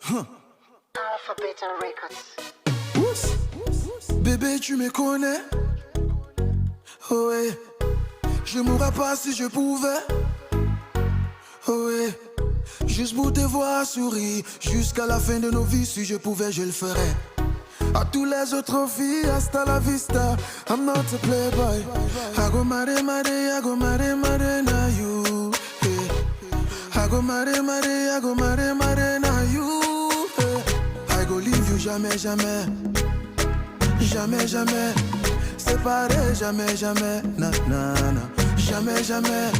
Alphabet Records. Bébé, tu me connais. Oh ouais. Je mourrais pas si je pouvais. Oh ouais. Juste pour te voir sourire jusqu'à la fin de nos vies. Si je pouvais, je le ferais. À tous les autres filles, hasta la vista. I'm not a playboy. I go mare, I go mare, na you. Hey. I go mare, I go mare, na you. Hey. I go leave you jamais, jamais. Jamais, jamais. Séparé, jamais, jamais. Na, na, na. Jamais, jamais.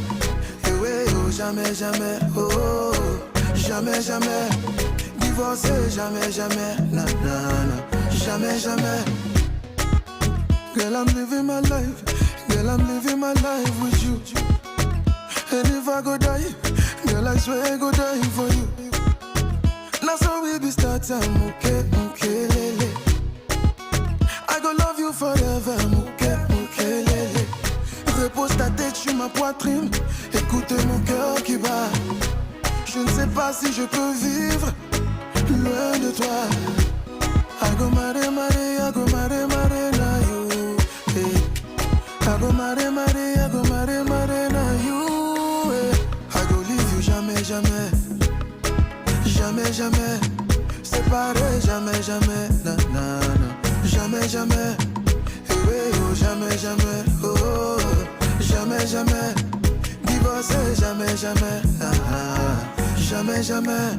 Eh ouais, oh, jamais, jamais. Oh, oh, oh. Jamais, jamais. Divorcé, jamais, jamais. Na, na, na. Jamais, jamais. Girl, I'm living my life. Girl, I'm living my life with you. And if I go die, girl, I swear I go die for you. Now so we be starting, okay, okay, lele. I go love you forever, okay, okay, lele. Repose ta tête sur ma poitrine. Écoute mon cœur qui bat. Je ne sais pas si je peux vivre loin de toi. I go mare, I go mare, na you. Hey. I go mare, I go mare, na you. Hey. I go leave you jamais, jamais. Jamais, jamais. Séparé, jamais, jamais. Na, na, na. Jamais, jamais. Hey, hey, oh, jamais, jamais. Oh, oh, oh. Jamais, jamais. Divorcé, jamais, jamais. Ah, ah. Jamais, jamais.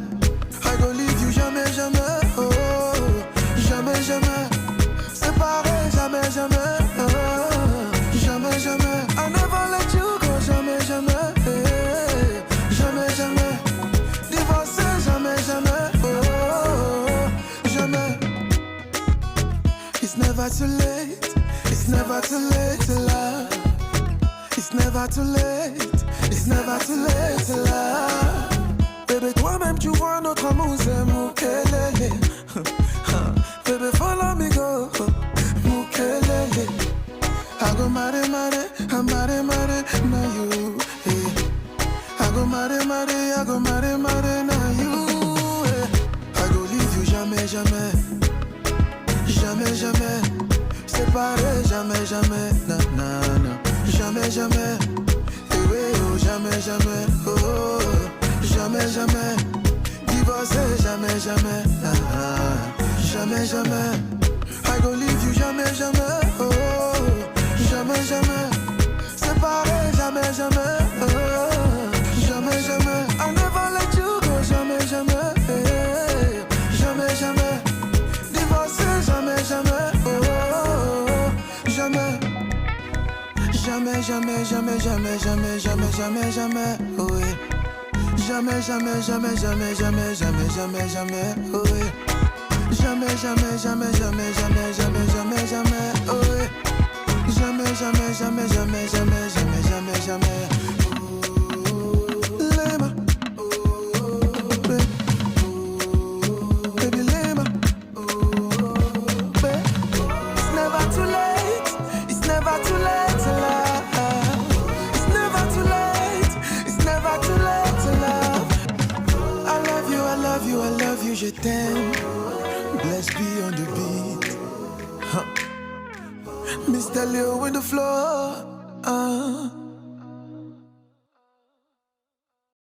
I go leave you jamais, jamais. Oh, oh. Jamais, jamais, séparé, jamais, jamais, jamais, jamais. I never let you go, jamais, jamais, jamais, jamais. Divorcé, jamais, jamais, jamais. It's never too late, it's never too late to love. It's never too late, it's never too late to love. Bébé, toi-même tu vois notre amour, c'est moukelele. Baby, follow me, go. Mukelele. I go mare, na you. Hey. I go mare, I go mare, na you. Hey. I go leave you jamais, jamais. Jamais, jamais. Séparé, jamais, jamais. Na, na, na. Jamais, jamais. Hey, hey, oh, jamais, jamais. Oh, oh, oh. Jamais, jamais. Divorcé, jamais, jamais. Ah, ah. Jamais, jamais. I go leave you jamais, jamais. Oh, jamais, jamais. Séparé, jamais, jamais. Oh, jamais, jamais. I never let you go, jamais, jamais. Jamais, jamais. Divorcé, jamais, jamais. Oh, jamais. Jamais, jamais, jamais, jamais, jamais, jamais, jamais, jamais. Oh, oui. Jamais, jamais, jamais, jamais, jamais, jamais, jamais, jamais. Oh, oui. Jamais, jamais, jamais, jamais, jamais, jamais, jamais, jamais, oh oui. Jamais, jamais, jamais, jamais, jamais, jamais, jamais, jamais. Lema, baby Lema. It's never too late. It's never too late to love. It's never too late. It's never too late to love. I love you, I love you, I love you, je t'aime. Let's be on the beat. Huh. Mr. Leo in the floor.